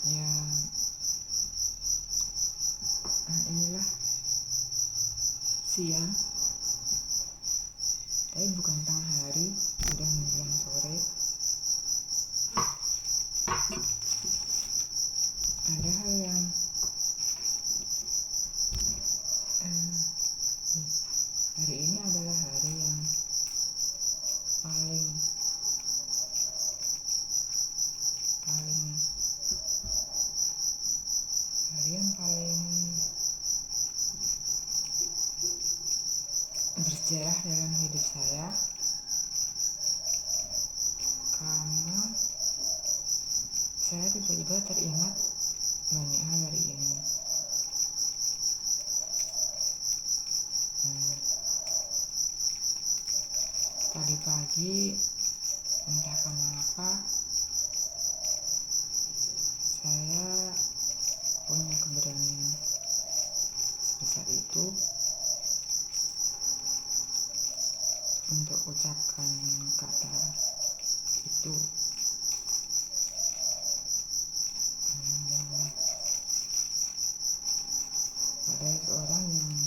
Ya, inilah siang, tapi bukan tengah hari, sudah menjelang sore. Ada hal yang hari ini adalah hari yang paling bersejarah dalam hidup saya, karena saya tiba-tiba teringat banyak hal hari ini. Tadi pagi entah kenapa saya punya keberanian sebesar itu untuk ucapkan kata itu. Pada seorang yang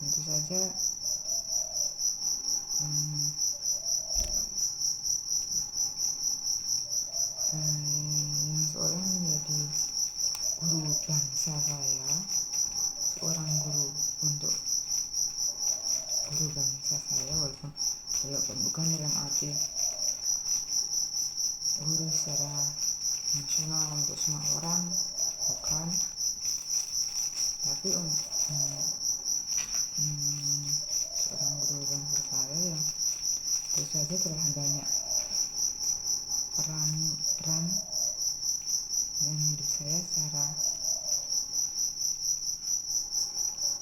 tentu saja yang seorang menjadi guru bangsa saya, seorang guru untuk guru bangsa saya, walaupun bukan dalam arti guru secara nasional untuk semua orang, bukan, tapi seorang guru bangsa saya yang tentu saja telah banyak peran dalam hidup saya secara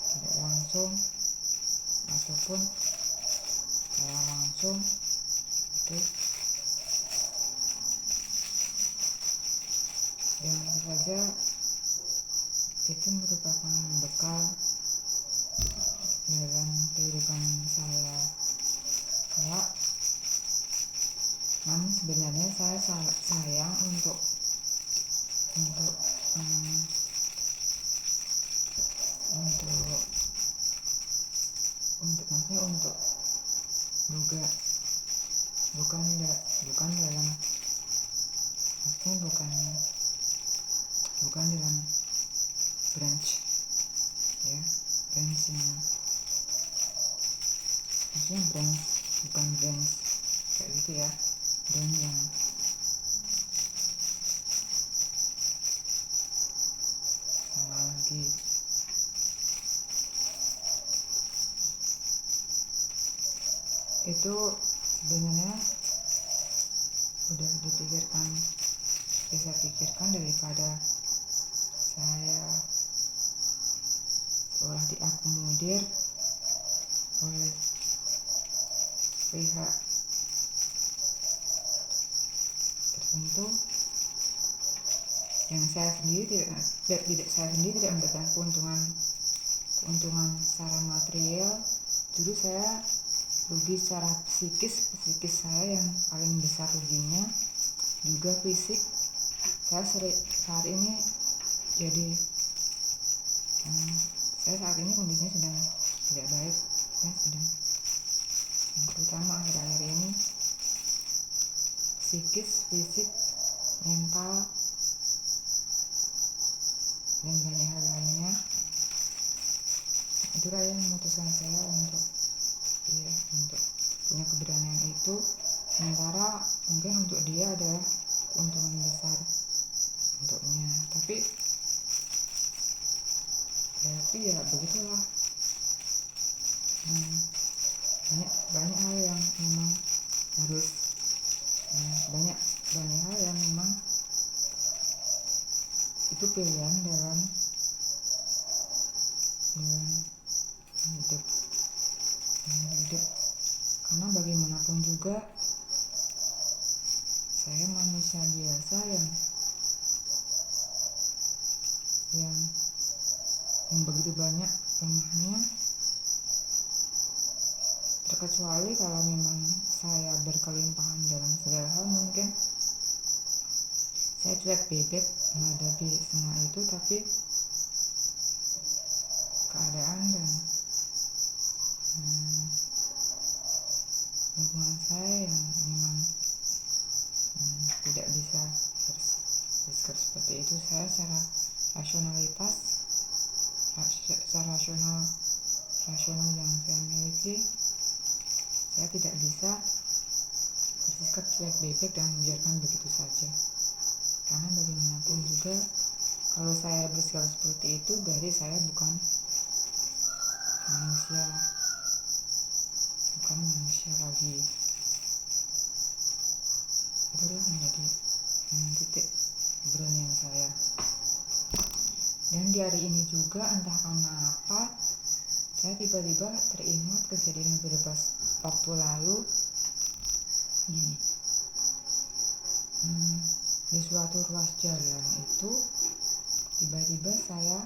tidak langsung ataupun secara langsung itu, yang tentu saja itu merupakan bekal dalam kehidupan saya kelak. Namun sebenarnya saya sayang untuk maksudnya untuk juga bukan dalam maksudnya bukan dalam branch yang maksudnya bukan branch kayak gitu ya, brand yang sama lagi. Itu sebenarnya udah saya pikirkan daripada saya seolah diakomodir oleh pihak tertentu yang saya sendiri tidak mendapatkan keuntungan secara material, justru saya rugi secara psikis saya yang paling besar ruginya, juga fisik. Saya saat ini kondisinya sedang tidak baik, terutama akhir-akhir ini, psikis, fisik, mental, dan banyak hal lainnya. Itulah yang memutuskan saya untuk punya keberanian itu, sementara mungkin untuk dia adalah keuntungan besar untuknya, tapi ya begitulah. Banyak hal yang memang harus banyak hal yang memang itu pilihan dalam hidup, karena bagaimanapun juga saya manusia biasa yang begitu banyak lemahnya, terkecuali kalau memang saya berkelimpahan dalam segala hal, mungkin saya cuek bebek menghadapi semua itu, tapi keadaan dan lingkungan saya yang memang tidak bisa bersikap seperti itu. Saya secara rasionalitas, secara rasional yang saya miliki, saya tidak bisa bersikap cuek bebek dan membiarkan begitu saja. Karena bagaimanapun juga, kalau saya bersikap seperti itu berarti saya bukan manusia lagi. Itulah menjadi titik keberanian saya. Dan di hari ini juga entah karena apa, saya tiba-tiba teringat kejadian beberapa waktu lalu. Gini, di suatu ruas jalan itu tiba-tiba saya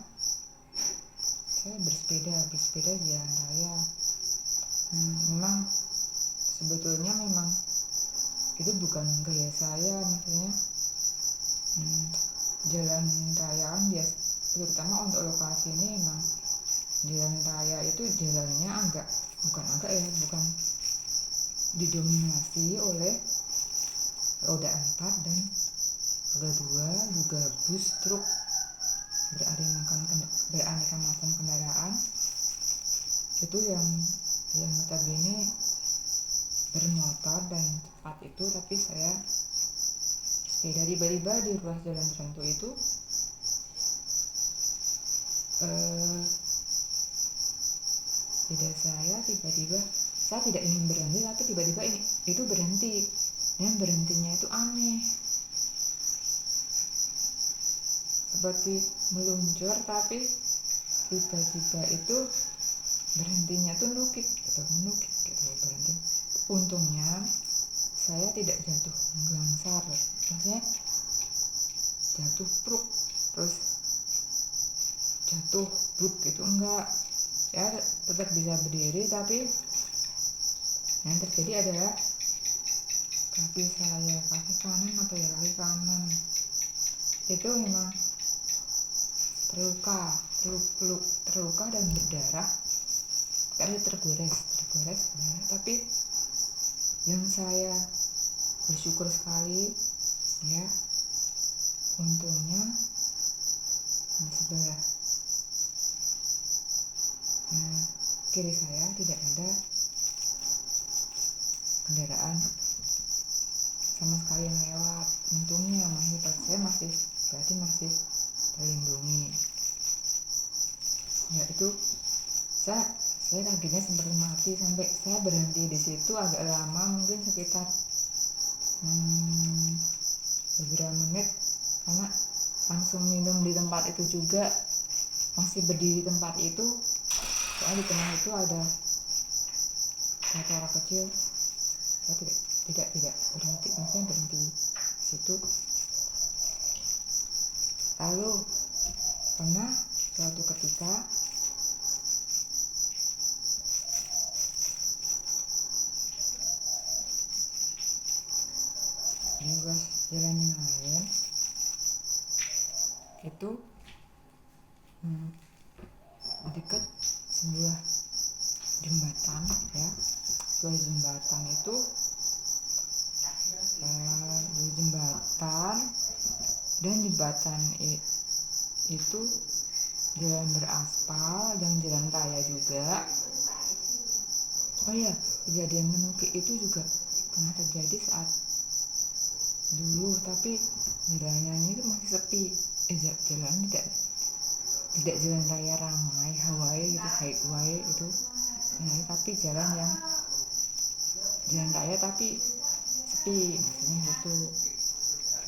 bersepeda di jalan raya. Memang sebetulnya itu bukan gaya saya, maksudnya jalan rayaan biasa, terutama untuk lokasi ini emang jalan raya itu jalannya bukan didominasi oleh roda 4 dan roda 2, juga bus, truk, beraneka macam kendaraan itu yang notabene bermotor dan cepat itu, tapi saya sepeda. Tiba-tiba di ruas jalan tertentu itu sepeda saya tidak ingin berhenti, tapi tiba-tiba itu berhenti, dan berhentinya itu aneh, seperti meluncur, tapi tiba-tiba itu berhentinya tuh menukik gitu, berhenti. Untungnya saya tidak jatuh menggangsar, maksudnya jatuh pruk terus jatuh bruk gitu, enggak. Saya tetap bisa berdiri, tapi yang terjadi adalah kaki kanan itu memang terluka dan berdarah, tapi tergores berdarah. Tapi yang saya bersyukur sekali, ya, untungnya di sebelah kiri saya tidak ada kendaraan sama sekali yang lewat. Untungnya saya masih terlindungi. Ya, itu saya kakinya sempat mati, sampai saya berhenti di situ agak lama, mungkin sekitar beberapa menit, karena langsung minum di tempat itu juga, masih berdiri di tempat itu. Soalnya di tengah itu ada acara kecil. Saya tidak berhenti, maksudnya berhenti di situ. Lalu pernah suatu ketika di ruas jalan yang lain itu dekat sebuah jembatan, ya. Sebuah jembatan itu di jembatan, dan jembatan itu jalan beraspal dan jalan raya juga. Oh ya, kejadian menukik itu juga pernah terjadi saat dulu, tapi jalannya itu masih sepi. Jalan tidak jalan raya ramai, highway itu, tapi jalan raya tapi sepi, maksudnya itu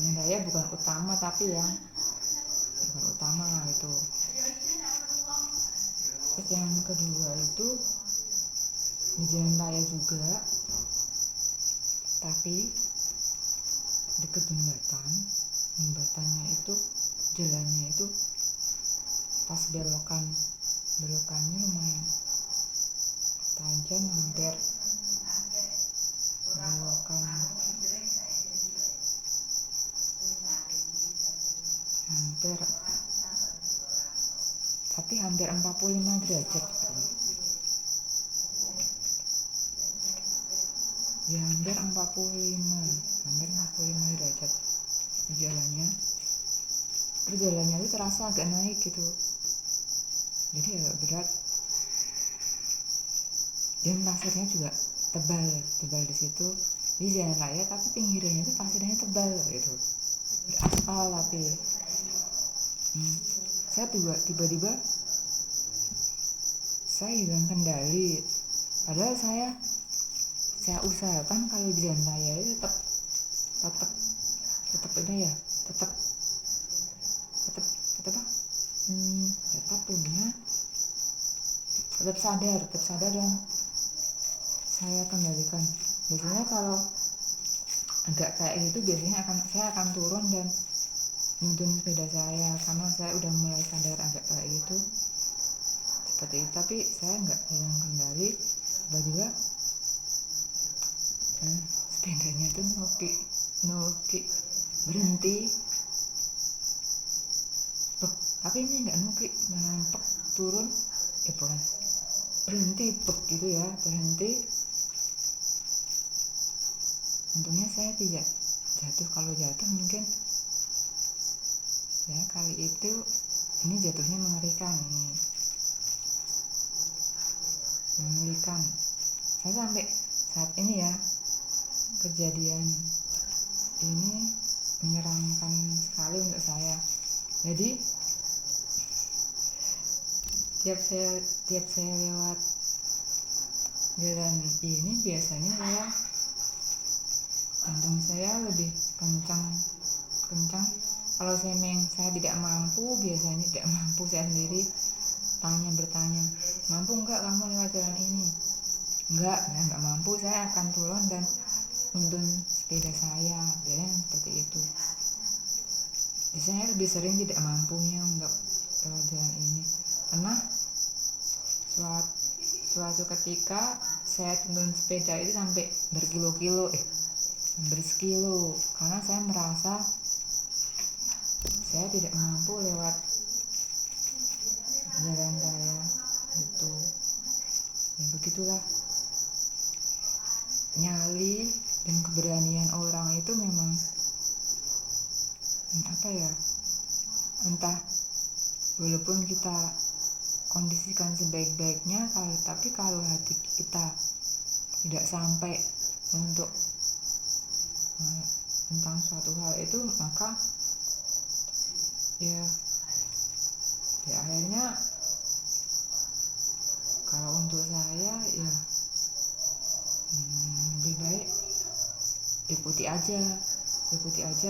jalan raya bukan utama, tapi yang bukan utama itu. Terus yang kedua itu di jalan raya juga, tapi dekat jembatannya itu, jalannya itu pas belokannya lumayan tajam, hampir belokan hampir 45 derajat ya, hampir 45 derajat perjalanannya itu terasa agak naik gitu, jadi agak berat, dan pasirnya juga tebal di situ, di jalan raya tapi pinggirannya itu pasirnya tebal gitu, beraspal. Tapi saya tiba-tiba saya hilang kendali, padahal saya usahakan kalau di jalan raya itu tetap sadar dan saya kendalikan. Biasanya kalau agak kayak gitu saya akan turun dan nuntun sepeda saya, karena saya udah mulai sadar agak kayak gitu seperti itu. Tapi saya nggak hilang kendali, tiba-tiba sepedanya itu noki berhenti, tapi ini nggak noki, menampek turun, berhenti gitu ya, berhenti. Untungnya saya tidak jatuh. Kalau jatuh mungkin ya kali itu ini jatuhnya mengerikan. Saya sampai saat ini ya, kejadian ini menyeramkan sekali untuk saya. Jadi tiap saya lewat jalan ini, biasanya jantung saya lebih kencang. Kalau saya tidak mampu, saya sendiri bertanya, mampu enggak kamu lewat jalan ini? Enggak mampu, saya akan turun dan nuntun sepeda saya, biasanya seperti itu. Jadi saya lebih sering tidak mampunya untuk lewat jalan ini. Pernah suatu ketika saya tuntun sepeda itu sampai berkilo, karena saya merasa saya tidak mampu lewat jalan raya itu. Ya begitulah, nyali dan keberanian orang itu memang entah, walaupun kita kondisikan sebaik-baiknya, tapi kalau hati kita tidak sampai untuk tentang suatu hal itu, maka ya akhirnya kalau untuk saya ya lebih baik ikuti aja,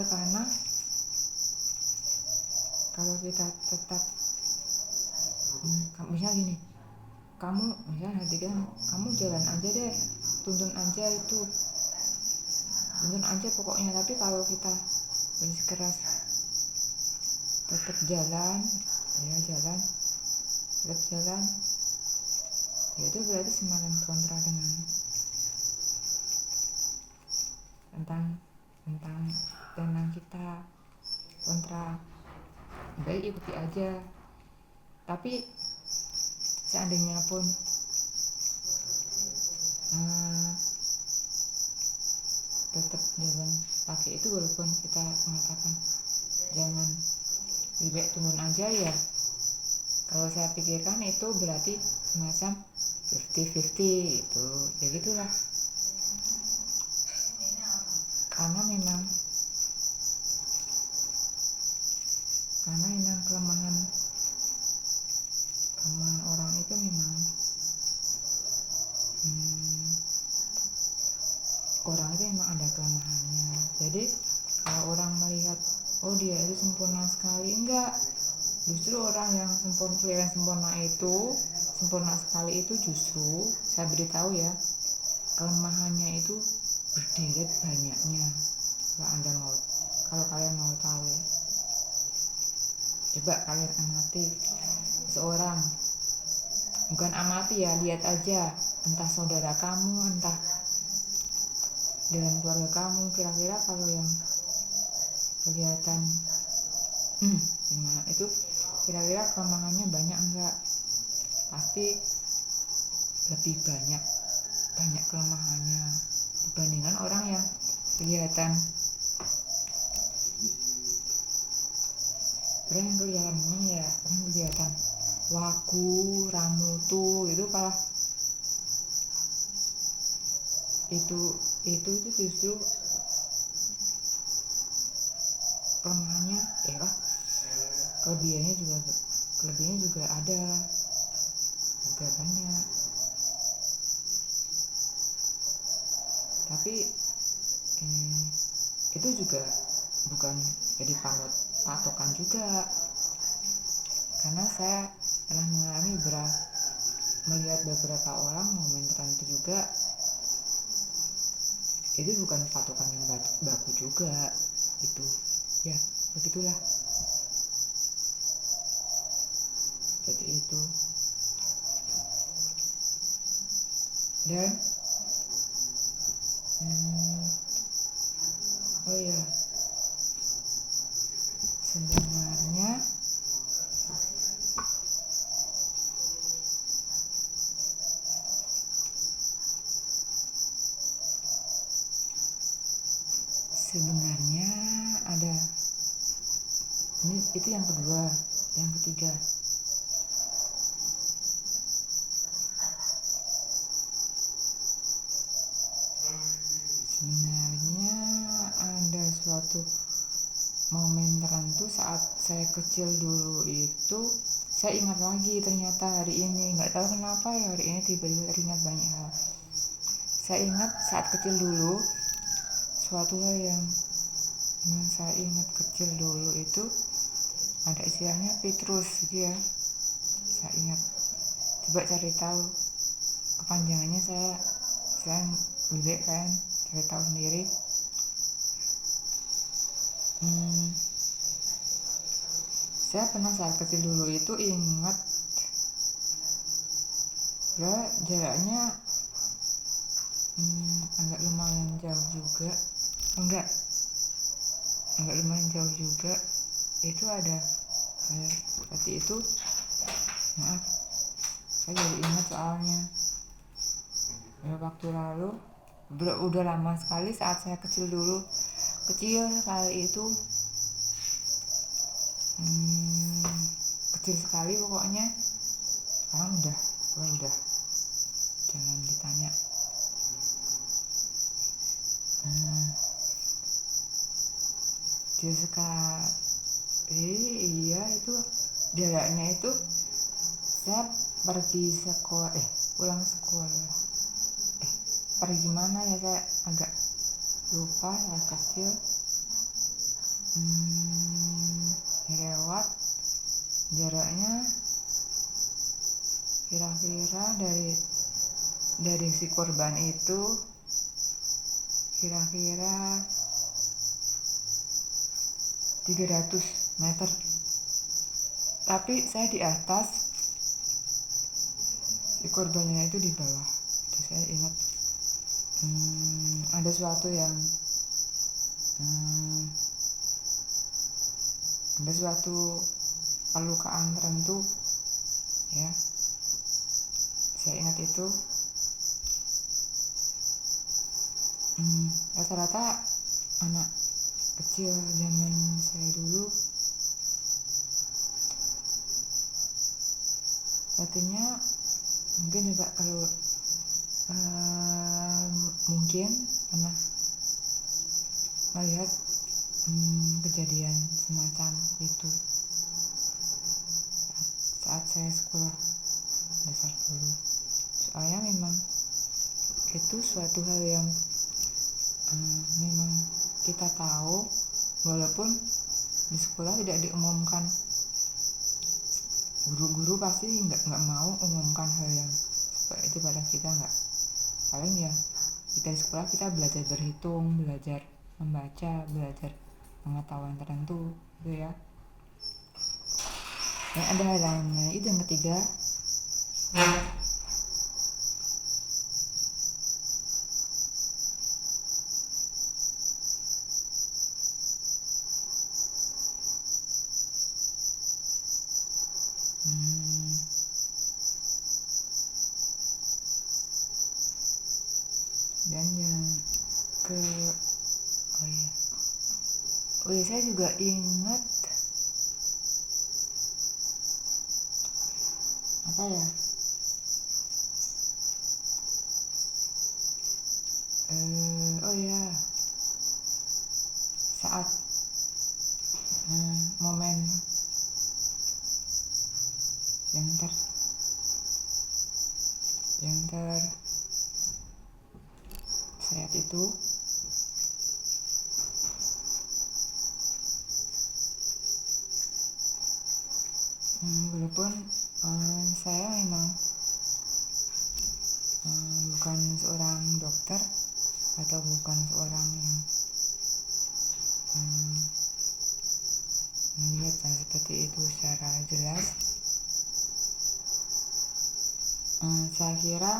karena kalau kita tetap misalnya gini, hati kamu jalan aja deh, tuntun aja pokoknya. Tapi kalau kita bersikeras tetap jalan, ya itu berarti semakin kontra tentang kita, kontra. Baik ikuti aja. Tapi seandainya pun tetap jalan pakai itu, walaupun kita mengatakan jangan, lebih baik turun aja, ya kalau saya pikirkan itu berarti semacam 50-50 itu, ya gitulah. Karena memang kelemahan orang itu memang orang itu memang ada kelemahannya. Jadi kalau orang melihat dia itu sempurna sekali, enggak, justru orang yang sempurna sekali itu justru saya beritahu ya, kelemahannya itu berderet banyaknya. Kalau kalian mau tahu, coba kalian amati seorang, bukan amati ya, lihat aja, entah saudara kamu, entah dalam keluarga kamu, kira-kira kalau yang kelihatan Gimana itu, kira-kira kelemahannya banyak enggak? Pasti lebih banyak kelemahannya dibandingkan orang yang kelihatan gimana ya, orang kelihatan waku ramutu itu kalah, itu justru kelemahannya ya kan, kelebihannya juga ada, juga banyak. Tapi itu juga bukan jadi patokan juga, karena saya pernah melihat beberapa orang momen tertentu juga, itu bukan patokan yang baku juga itu ya, begitulah, seperti itu. Dan oh ya, sebenarnya ada ini, itu yang kedua. Yang ketiga, sebenarnya ada suatu momen tertentu saat saya kecil dulu itu, saya ingat lagi ternyata hari ini, nggak tahu kenapa ya, hari ini tiba-tiba teringat banyak hal. Saya ingat saat kecil dulu, suatu hal yang saya ingat kecil dulu itu ada istilahnya Petrus gitu ya. Saya ingat, coba cari tahu kepanjangannya, saya lebih kan cari tahu sendiri. Saya pernah saat kecil dulu itu ingat jaraknya agak lumayan jauh juga, itu ada hal seperti itu. Maaf, saya jadi ingat soalnya waktu lalu, udah lama sekali saat saya kecil sekali itu, kecil sekali pokoknya. Sekarang udah jangan ditanya. Iya, itu jaraknya itu saya pergi sekolah, pulang sekolah, pergi mana ya, saya agak lupa, saya kecil. Lewat jaraknya kira-kira dari si korban itu kira-kira 300 meter, tapi saya di atas, si korbannya itu di bawah. Itu saya ingat ada suatu yang ada suatu pelukaan tertentu ya, saya ingat itu. Rata-rata anak kecil zaman saya dulu artinya mungkin juga kalau mungkin pernah melihat kejadian semacam itu saat saya sekolah dasar dulu. Soalnya memang itu suatu hal yang memang kita tahu, walaupun di sekolah tidak diumumkan, guru-guru pasti nggak mau umumkan hal yang seperti itu pada kita, nggak. Paling ya kita di sekolah kita belajar berhitung, belajar membaca, belajar pengetahuan tertentu gitu ya. Dan ada hal lainnya, itu yang ketiga. Oh iya, saya juga ingat apa ya, oh iya, saat momen yang saat itu walaupun saya memang bukan seorang dokter atau bukan seorang yang melihat hal seperti itu secara jelas, saya kira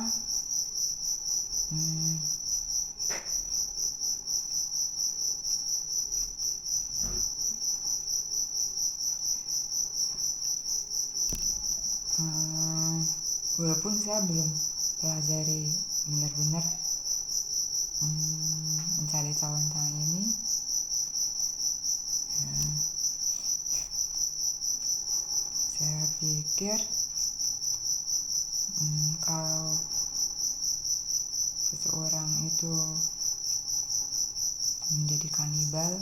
walaupun saya belum pelajari benar-benar mencari tahu tentang ini, saya pikir kalau seseorang itu menjadi kanibal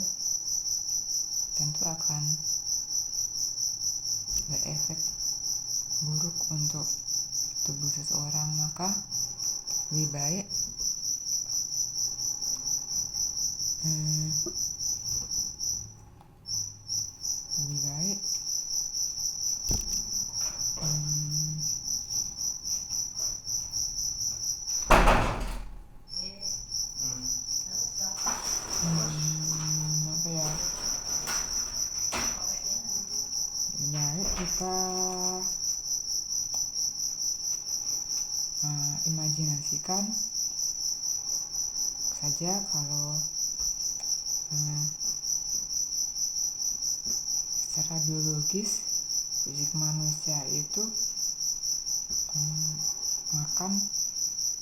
tentu akan berefek buruk untuk tubuh seseorang, maka lebih baik kita imajinasikan saja kalau secara biologis fisik manusia itu makan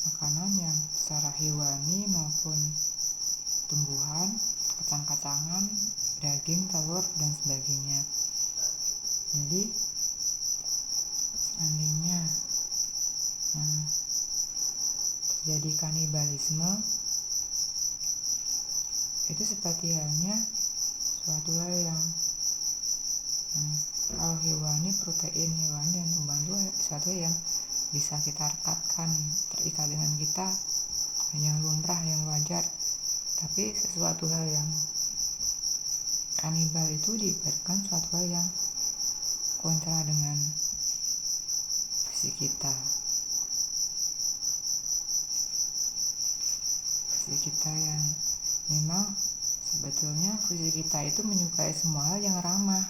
makanan yang secara hewani maupun tumbuhan, kacang-kacangan, daging, telur, dan sebagainya. Jadi seandainya terjadi kanibalisme, itu seperti halnya suatu hal yang kalau hewani, protein hewani dan tumbuhan itu suatu yang bisa kita rekatkan, terikat dengan kita, yang lumrah, yang wajar. Tapi sesuatu hal yang kanibal itu diibaratkan suatu hal yang kontra dengan fisik kita. Fisik kita yang memang sebetulnya fisik kita itu menyukai semua hal yang ramah,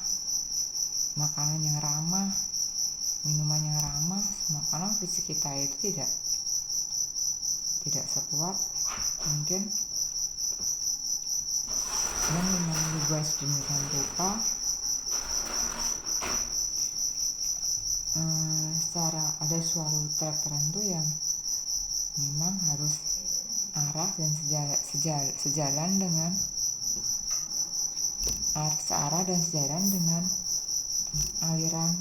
makanan yang ramah, minuman yang ramah, semua, karena fisik kita itu tidak sekuat mungkin dan memang dibuat sedemikian rupa secara ada suatu track tertentu yang memang harus arah dan sejalan dengan aliran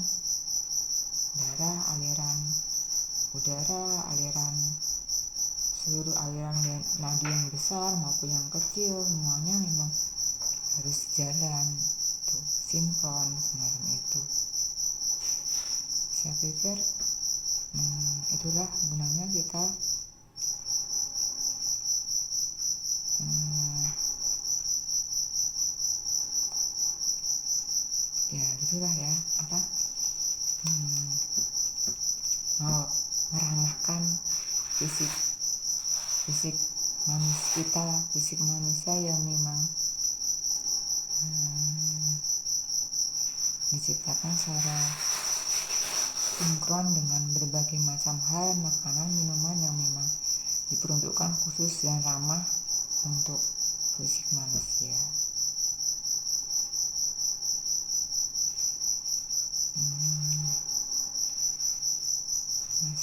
darah, aliran udara, aliran seluruh aliran nadi yang besar maupun yang kecil, semuanya memang harus jalan tuh, sinkron semacam itu. Saya pikir itulah gunanya kita ya gitulah ya, mau meramahkan fisik manusia yang memang diciptakan secara sinkron dengan berbagai macam hal, makanan, minuman yang memang diperuntukkan khusus dan ramah untuk fisik manusia.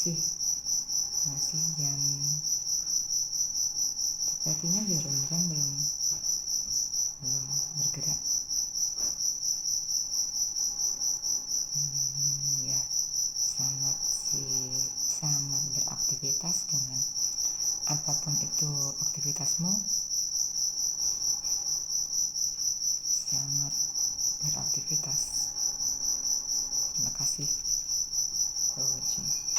Masih jam, sepertinya jarum jam belum apapun itu aktivitasmu, selamat beraktivitas. Terima kasih for watching.